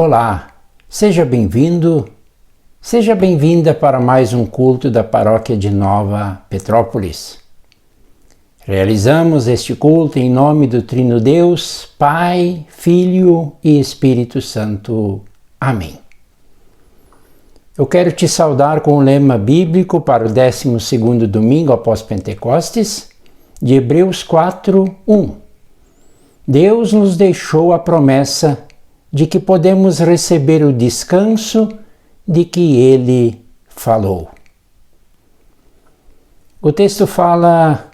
Olá, seja bem-vindo, seja bem-vinda para mais um culto da Paróquia de Nova Petrópolis. Realizamos este culto em nome do Trino Deus, Pai, Filho e Espírito Santo. Amém. Eu quero te saudar com o lema bíblico para o 12º domingo após Pentecostes, de Hebreus 4:1. Deus nos deixou a promessa de que podemos receber o descanso de que Ele falou. O texto fala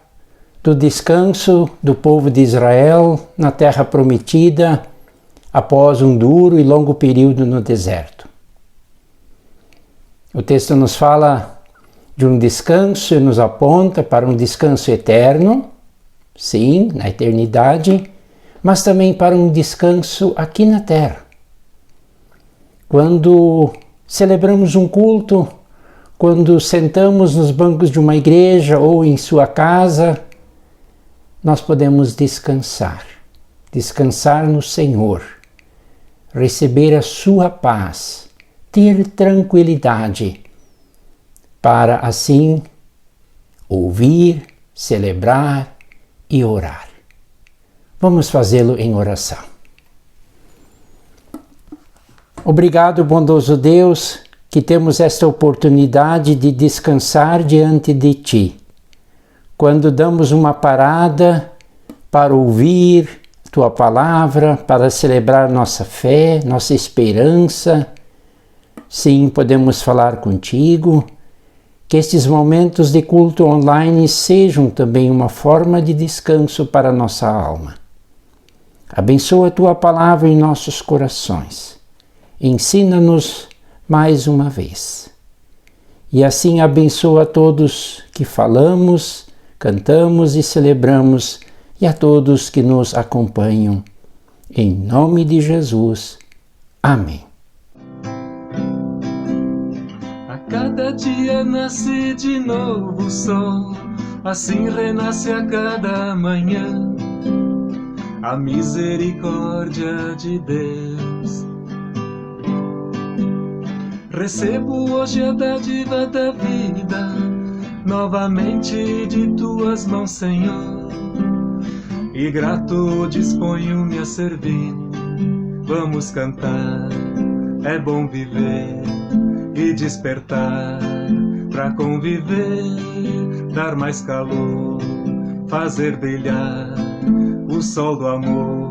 do descanso do povo de Israel na terra prometida após um duro e longo período no deserto. O texto nos fala de um descanso e nos aponta para um descanso eterno, sim, na eternidade, mas também para um descanso aqui na terra. Quando celebramos um culto, quando sentamos nos bancos de uma igreja ou em sua casa, nós podemos descansar no Senhor, receber a sua paz, ter tranquilidade, para assim ouvir, celebrar e orar. Vamos fazê-lo em oração. Obrigado, bondoso Deus, que temos esta oportunidade de descansar diante de Ti. Quando damos uma parada para ouvir Tua palavra, para celebrar nossa fé, nossa esperança, sim, podemos falar contigo. Que estes momentos de culto online sejam também uma forma de descanso para nossa alma. Abençoa a Tua palavra em nossos corações. Ensina-nos mais uma vez. E assim abençoa a todos que falamos, cantamos e celebramos e a todos que nos acompanham. Em nome de Jesus. Amém. A cada dia nasce de novo o sol, assim renasce a cada manhã a misericórdia de Deus. Recebo hoje a dádiva da vida, novamente de Tuas mãos, Senhor, e grato disponho-me a servir. Vamos cantar, é bom viver e despertar pra conviver, dar mais calor, fazer brilhar o sol do amor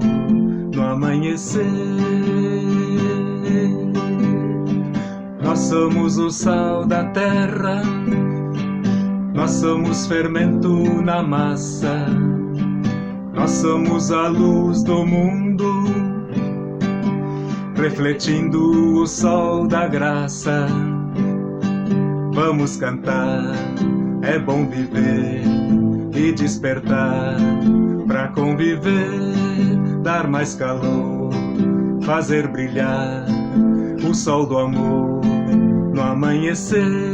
no amanhecer. Nós somos o sal da terra, nós somos fermento na massa, nós somos a luz do mundo, refletindo o sol da graça. Vamos cantar, é bom viver e despertar pra conviver, dar mais calor, fazer brilhar o sol do amor no amanhecer.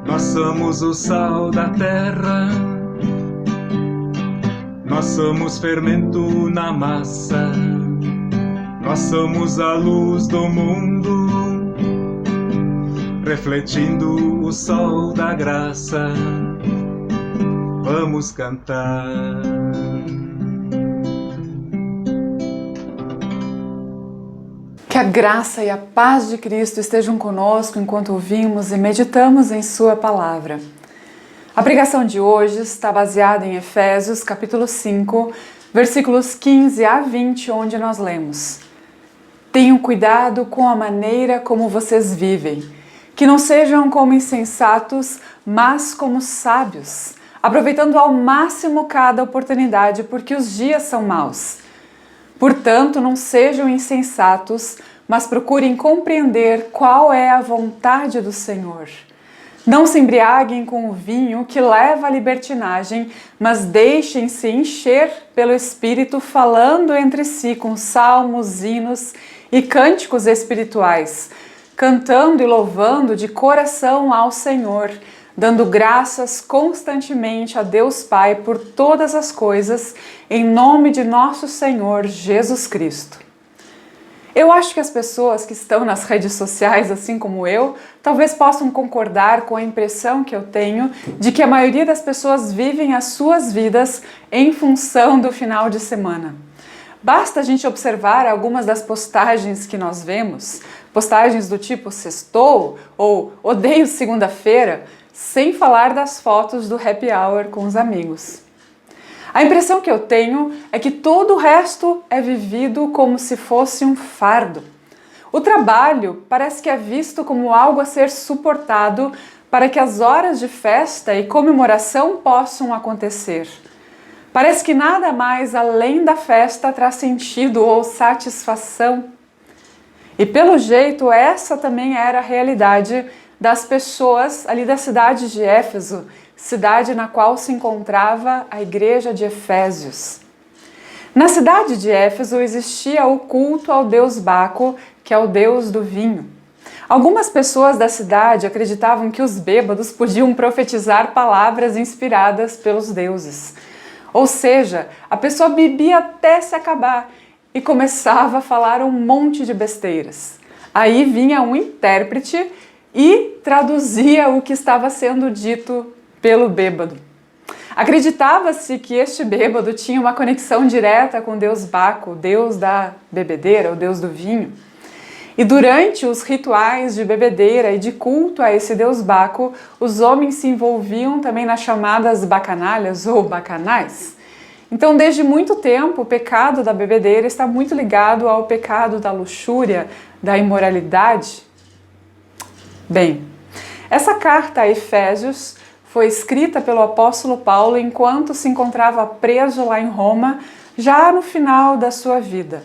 Nós somos o sal da terra, nós somos fermento na massa, nós somos a luz do mundo, refletindo o sol da graça. Vamos cantar. Que a graça e a paz de Cristo estejam conosco enquanto ouvimos e meditamos em Sua palavra. A pregação de hoje está baseada em Efésios capítulo 5, versículos 15 a 20, onde nós lemos: Tenham cuidado com a maneira como vocês vivem, que não sejam como insensatos, mas como sábios, aproveitando ao máximo cada oportunidade, porque os dias são maus. Portanto, não sejam insensatos, mas procurem compreender qual é a vontade do Senhor. Não se embriaguem com o vinho que leva à libertinagem, mas deixem-se encher pelo Espírito, falando entre si com salmos, hinos e cânticos espirituais, cantando e louvando de coração ao Senhor, dando graças constantemente a Deus Pai por todas as coisas, em nome de nosso Senhor Jesus Cristo. Eu acho que as pessoas que estão nas redes sociais, assim como eu, talvez possam concordar com a impressão que eu tenho de que a maioria das pessoas vivem as suas vidas em função do final de semana. Basta a gente observar algumas das postagens que nós vemos, postagens do tipo sextou ou odeio segunda-feira, sem falar das fotos do happy hour com os amigos. A impressão que eu tenho é que todo o resto é vivido como se fosse um fardo. O trabalho parece que é visto como algo a ser suportado para que as horas de festa e comemoração possam acontecer. Parece que nada mais além da festa traz sentido ou satisfação. E pelo jeito essa também era a realidade das pessoas ali da cidade de Éfeso, cidade na qual se encontrava a igreja de Efésios. Na cidade de Éfeso existia o culto ao deus Baco, que é o deus do vinho. Algumas pessoas da cidade acreditavam que os bêbados podiam profetizar palavras inspiradas pelos deuses. Ou seja, a pessoa bebia até se acabar e começava a falar um monte de besteiras. Aí vinha um intérprete e traduzia o que estava sendo dito pelo bêbado. Acreditava-se que este bêbado tinha uma conexão direta com Deus Baco, Deus da bebedeira, o Deus do vinho. E durante os rituais de bebedeira e de culto a esse Deus Baco, os homens se envolviam também nas chamadas bacanalhas ou bacanais. Então, desde muito tempo, o pecado da bebedeira está muito ligado ao pecado da luxúria, da imoralidade. Bem, essa carta a Efésios foi escrita pelo apóstolo Paulo enquanto se encontrava preso lá em Roma, já no final da sua vida.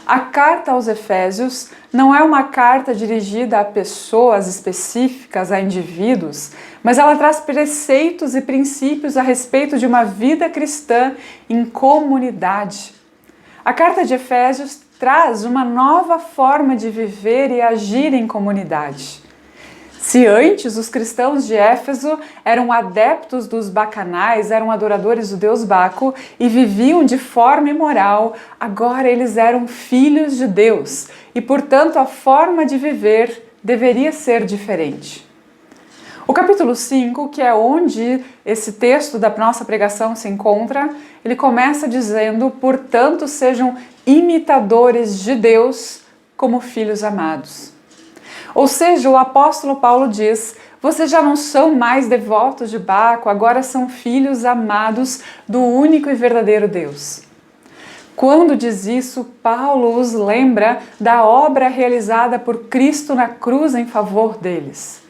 A carta aos Efésios não é uma carta dirigida a pessoas específicas, a indivíduos, mas ela traz preceitos e princípios a respeito de uma vida cristã em comunidade. A carta de Efésios traz uma nova forma de viver e agir em comunidade. Se antes os cristãos de Éfeso eram adeptos dos bacanais, eram adoradores do deus Baco e viviam de forma imoral, agora eles eram filhos de Deus e, portanto, a forma de viver deveria ser diferente. O capítulo 5, que é onde esse texto da nossa pregação se encontra, ele começa dizendo: portanto, sejam imitadores de Deus como filhos amados. Ou seja, o apóstolo Paulo diz: vocês já não são mais devotos de Baco, agora são filhos amados do único e verdadeiro Deus. Quando diz isso, Paulo os lembra da obra realizada por Cristo na cruz em favor deles.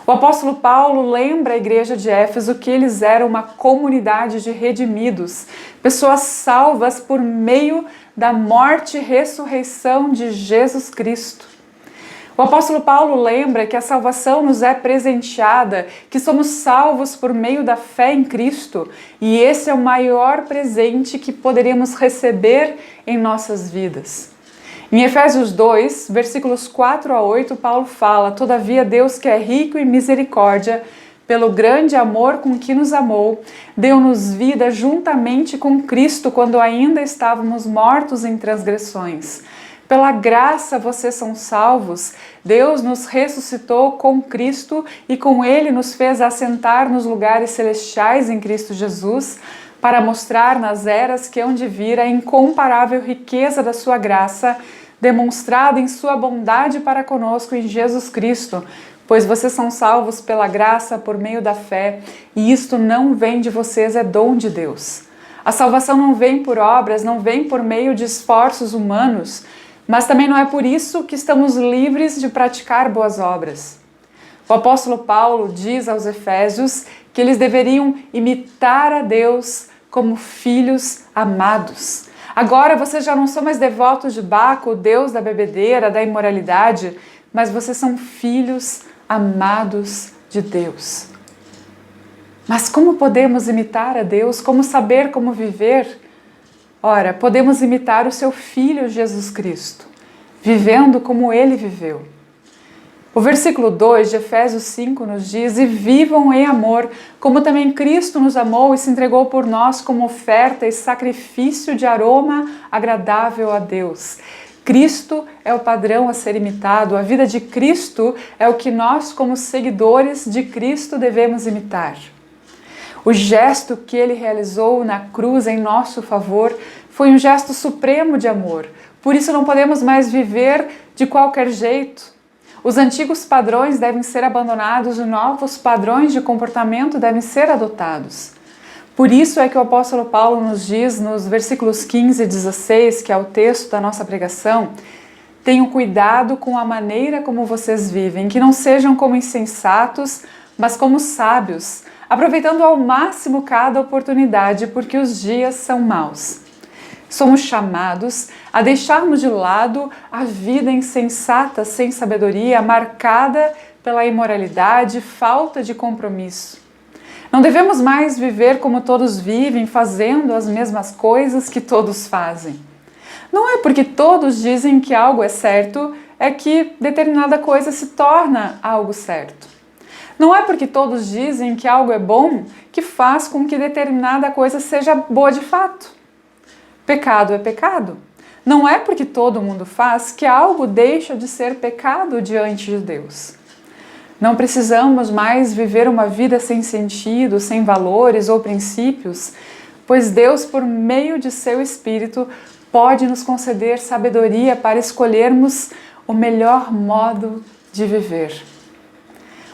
O apóstolo Paulo lembra a igreja de Éfeso que eles eram uma comunidade de redimidos, pessoas salvas por meio da morte e ressurreição de Jesus Cristo. O apóstolo Paulo lembra que a salvação nos é presenteada, que somos salvos por meio da fé em Cristo, e esse é o maior presente que poderíamos receber em nossas vidas. Em Efésios 2, versículos 4 a 8, Paulo fala: todavia Deus, que é rico em misericórdia, pelo grande amor com que nos amou, deu-nos vida juntamente com Cristo quando ainda estávamos mortos em transgressões. Pela graça vocês são salvos. Deus nos ressuscitou com Cristo e com Ele nos fez assentar nos lugares celestiais em Cristo Jesus, para mostrar nas eras que hão de vir a incomparável riqueza da sua graça, demonstrada em sua bondade para conosco em Jesus Cristo, pois vocês são salvos pela graça por meio da fé, e isto não vem de vocês, é dom de Deus. A salvação não vem por obras, não vem por meio de esforços humanos, mas também não é por isso que estamos livres de praticar boas obras. O apóstolo Paulo diz aos Efésios que eles deveriam imitar a Deus como filhos amados. Agora vocês já não são mais devotos de Baco, o deus da bebedeira, da imoralidade, mas vocês são filhos amados de Deus. Mas como podemos imitar a Deus? Como saber como viver? Ora, podemos imitar o seu Filho Jesus Cristo, vivendo como Ele viveu. O versículo 2 de Efésios 5 nos diz: e vivam em amor, como também Cristo nos amou e se entregou por nós como oferta e sacrifício de aroma agradável a Deus. Cristo é o padrão a ser imitado, a vida de Cristo é o que nós, como seguidores de Cristo, devemos imitar. O gesto que ele realizou na cruz em nosso favor foi um gesto supremo de amor, por isso não podemos mais viver de qualquer jeito. Os antigos padrões devem ser abandonados e novos padrões de comportamento devem ser adotados. Por isso é que o apóstolo Paulo nos diz nos versículos 15 e 16, que é o texto da nossa pregação: tenham cuidado com a maneira como vocês vivem, que não sejam como insensatos, mas como sábios, aproveitando ao máximo cada oportunidade, porque os dias são maus. Somos chamados a deixarmos de lado a vida insensata, sem sabedoria, marcada pela imoralidade, falta de compromisso. Não devemos mais viver como todos vivem, fazendo as mesmas coisas que todos fazem. Não é porque todos dizem que algo é certo, é que determinada coisa se torna algo certo. Não é porque todos dizem que algo é bom, que faz com que determinada coisa seja boa de fato. Pecado é pecado. Não é porque todo mundo faz que algo deixa de ser pecado diante de Deus. Não precisamos mais viver uma vida sem sentido, sem valores ou princípios, pois Deus, por meio de seu Espírito, pode nos conceder sabedoria para escolhermos o melhor modo de viver.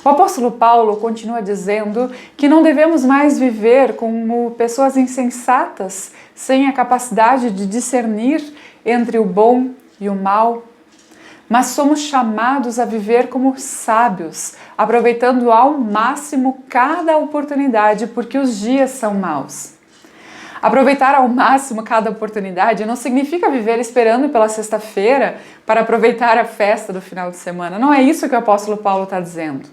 O apóstolo Paulo continua dizendo que não devemos mais viver como pessoas insensatas, sem a capacidade de discernir entre o bom e o mal, mas somos chamados a viver como sábios, aproveitando ao máximo cada oportunidade, porque os dias são maus. Aproveitar ao máximo cada oportunidade não significa viver esperando pela sexta-feira para aproveitar a festa do final de semana. Não é isso que o apóstolo Paulo está dizendo.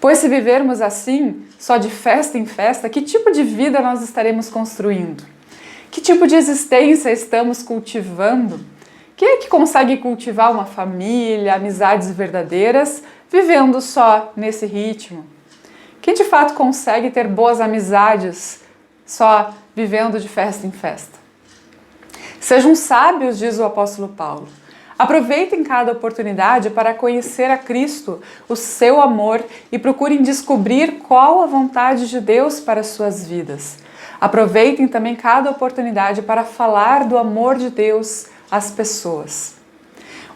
Pois se vivermos assim, só de festa em festa, que tipo de vida nós estaremos construindo? Que tipo de existência estamos cultivando? Quem é que consegue cultivar uma família, amizades verdadeiras, vivendo só nesse ritmo? Quem de fato consegue ter boas amizades só vivendo de festa em festa? Sejam sábios, diz o apóstolo Paulo. Aproveitem cada oportunidade para conhecer a Cristo, o seu amor, e procurem descobrir qual a vontade de Deus para as suas vidas. Aproveitem também cada oportunidade para falar do amor de Deus às pessoas.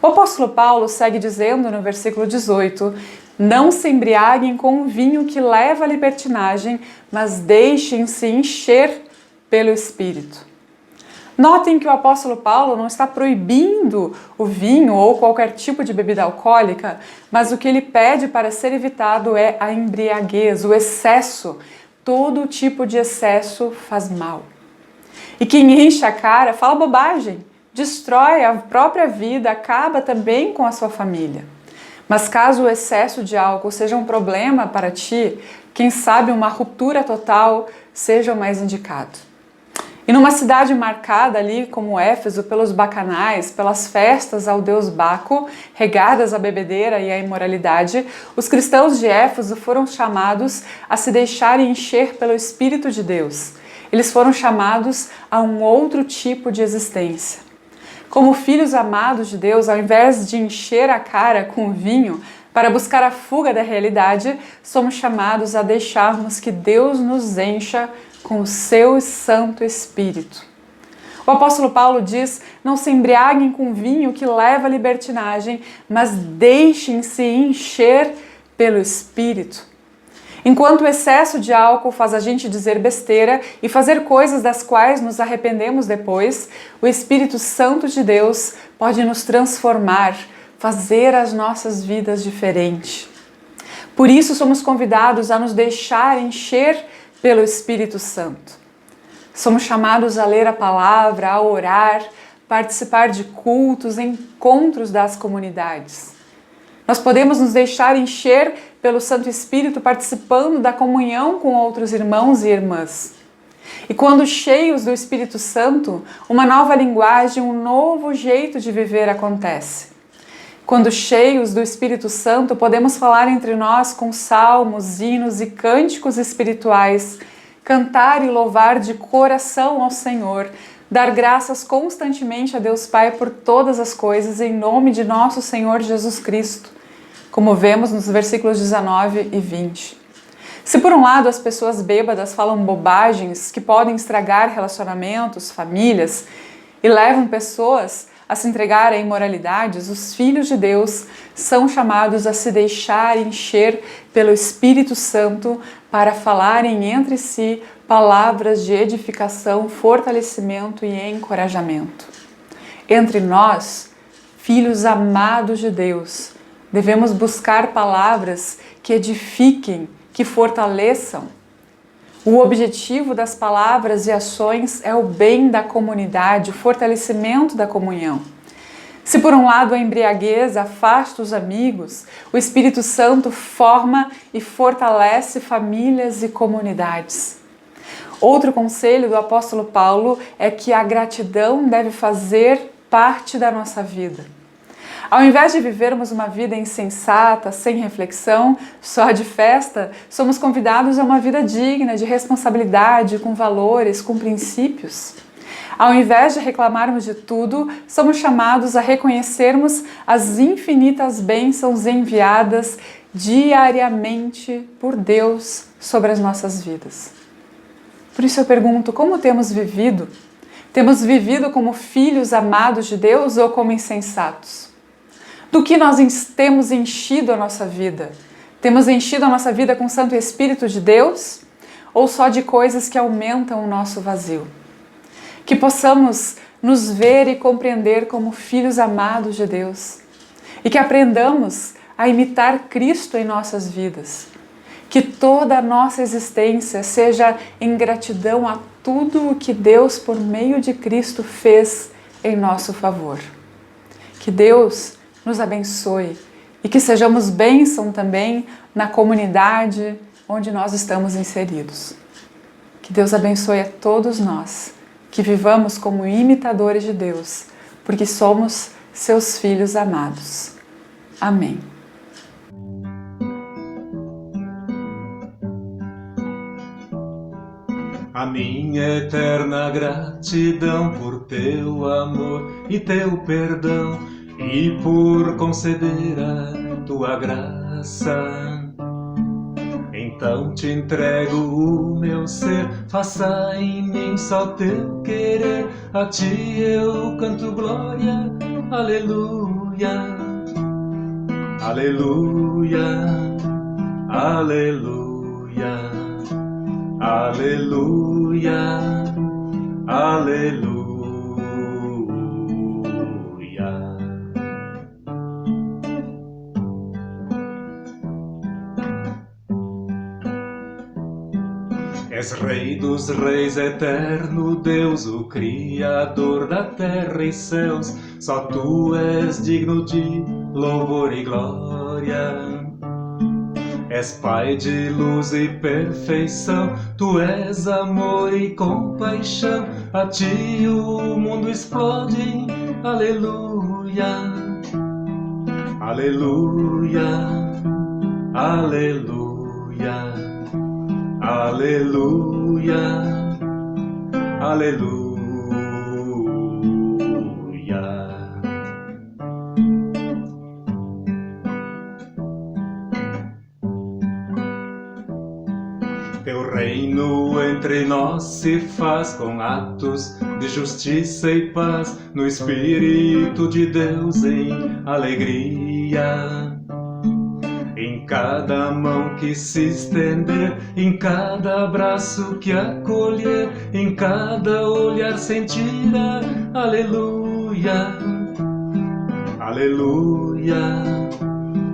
O apóstolo Paulo segue dizendo no versículo 18: não se embriaguem com o vinho que leva à libertinagem, mas deixem-se encher pelo Espírito. Notem que o apóstolo Paulo não está proibindo o vinho ou qualquer tipo de bebida alcoólica, mas o que ele pede para ser evitado é a embriaguez, o excesso. Todo tipo de excesso faz mal. E quem enche a cara fala bobagem, destrói a própria vida, acaba também com a sua família. Mas caso o excesso de álcool seja um problema para ti, quem sabe uma ruptura total seja o mais indicado. E numa cidade marcada ali como Éfeso pelos bacanais, pelas festas ao deus Baco, regadas à bebedeira e à imoralidade, os cristãos de Éfeso foram chamados a se deixarem encher pelo Espírito de Deus. Eles foram chamados a um outro tipo de existência. Como filhos amados de Deus, ao invés de encher a cara com vinho para buscar a fuga da realidade, somos chamados a deixarmos que Deus nos encha com o seu Santo Espírito. O apóstolo Paulo diz: não se embriaguem com vinho que leva à libertinagem, mas deixem-se encher pelo Espírito. Enquanto o excesso de álcool faz a gente dizer besteira e fazer coisas das quais nos arrependemos depois, o Espírito Santo de Deus pode nos transformar, fazer as nossas vidas diferentes. Por isso somos convidados a nos deixar encher pelo Espírito Santo. Somos chamados a ler a palavra, a orar, participar de cultos, encontros das comunidades. Nós podemos nos deixar encher pelo Santo Espírito participando da comunhão com outros irmãos e irmãs. E quando cheios do Espírito Santo, uma nova linguagem, um novo jeito de viver acontece. Quando cheios do Espírito Santo, podemos falar entre nós com salmos, hinos e cânticos espirituais, cantar e louvar de coração ao Senhor, dar graças constantemente a Deus Pai por todas as coisas, em nome de nosso Senhor Jesus Cristo, como vemos nos versículos 19 e 20. Se por um lado as pessoas bêbadas falam bobagens que podem estragar relacionamentos, famílias e levam pessoas a se entregar a imoralidades, os filhos de Deus são chamados a se deixar encher pelo Espírito Santo para falarem entre si palavras de edificação, fortalecimento e encorajamento. Entre nós, filhos amados de Deus, devemos buscar palavras que edifiquem, que fortaleçam. O objetivo das palavras e ações é o bem da comunidade, o fortalecimento da comunhão. Se por um lado a embriaguez afasta os amigos, o Espírito Santo forma e fortalece famílias e comunidades. Outro conselho do apóstolo Paulo é que a gratidão deve fazer parte da nossa vida. Ao invés de vivermos uma vida insensata, sem reflexão, só de festa, somos convidados a uma vida digna, de responsabilidade, com valores, com princípios. Ao invés de reclamarmos de tudo, somos chamados a reconhecermos as infinitas bênçãos enviadas diariamente por Deus sobre as nossas vidas. Por isso eu pergunto, como temos vivido? Temos vivido como filhos amados de Deus ou como insensatos? Do que nós temos enchido a nossa vida? Temos enchido a nossa vida com o Santo Espírito de Deus? Ou só de coisas que aumentam o nosso vazio? Que possamos nos ver e compreender como filhos amados de Deus. E que aprendamos a imitar Cristo em nossas vidas. Que toda a nossa existência seja em gratidão a tudo o que Deus, por meio de Cristo, fez em nosso favor. Que Deus nos abençoe e que sejamos bênção também na comunidade onde nós estamos inseridos. Que Deus abençoe a todos nós, que vivamos como imitadores de Deus, porque somos seus filhos amados. Amém. A minha eterna gratidão por teu amor e teu perdão, e por conceder a tua graça. Então te entrego o meu ser, faça em mim só teu querer. A ti eu canto glória, aleluia, aleluia, aleluia, aleluia, aleluia. És Rei dos Reis, eterno Deus, o Criador da terra e céus. Só tu és digno de louvor e glória. És Pai de luz e perfeição, tu és amor e compaixão. A ti o mundo explode, aleluia, aleluia, aleluia. Aleluia, aleluia. Teu reino entre nós se faz com atos de justiça e paz, no Espírito de Deus em alegria. Em cada mão que se estender, em cada abraço que acolher, em cada olhar sentir a aleluia, aleluia,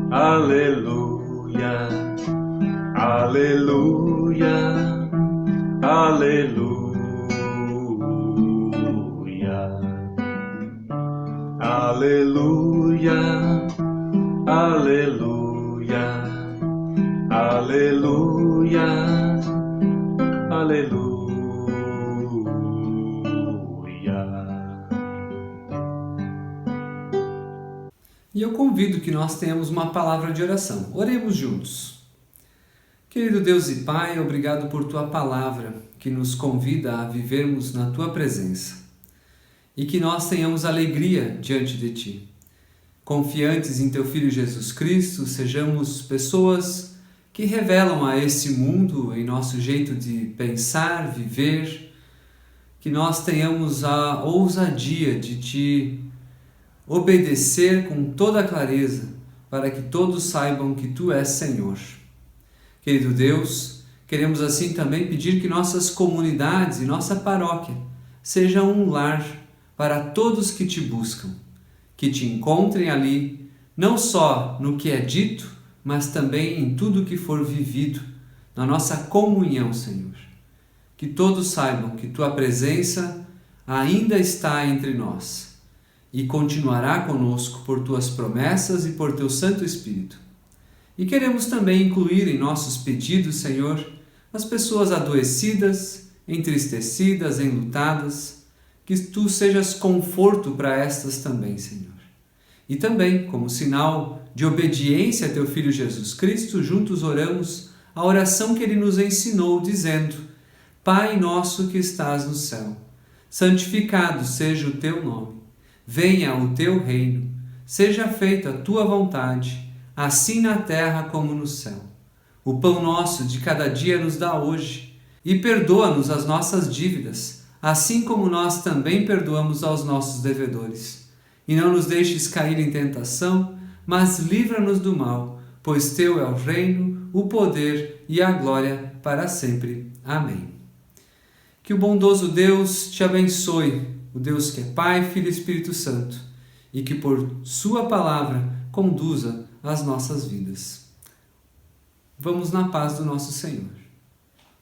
aleluia, aleluia, aleluia, aleluia, aleluia. Aleluia, aleluia. E eu convido que nós tenhamos uma palavra de oração. Oremos juntos. Querido Deus e Pai, obrigado por Tua palavra, que nos convida a vivermos na Tua presença. E que nós tenhamos alegria diante de Ti. Confiantes em Teu Filho Jesus Cristo, sejamos pessoas que revelam a esse mundo em nosso jeito de pensar, viver, que nós tenhamos a ousadia de Te obedecer com toda clareza, para que todos saibam que Tu és Senhor. Querido Deus, queremos assim também pedir que nossas comunidades e nossa paróquia sejam um lar para todos que Te buscam, que Te encontrem ali, não só no que é dito, mas também em tudo que for vivido, na nossa comunhão, Senhor. Que todos saibam que Tua presença ainda está entre nós e continuará conosco por Tuas promessas e por Teu Santo Espírito. E queremos também incluir em nossos pedidos, Senhor, as pessoas adoecidas, entristecidas, enlutadas, que Tu sejas conforto para estas também, Senhor. E também, como sinal de obediência a Teu Filho Jesus Cristo, juntos oramos a oração que Ele nos ensinou, dizendo: Pai nosso que estás no céu, santificado seja o Teu nome. Venha o Teu reino, seja feita a Tua vontade, assim na terra como no céu. O pão nosso de cada dia nos dá hoje, e perdoa-nos as nossas dívidas, assim como nós também perdoamos aos nossos devedores. E não nos deixes cair em tentação, mas livra-nos do mal, pois Teu é o reino, o poder e a glória para sempre. Amém. Que o bondoso Deus te abençoe, o Deus que é Pai, Filho e Espírito Santo, e que por Sua palavra conduza as nossas vidas. Vamos na paz do nosso Senhor.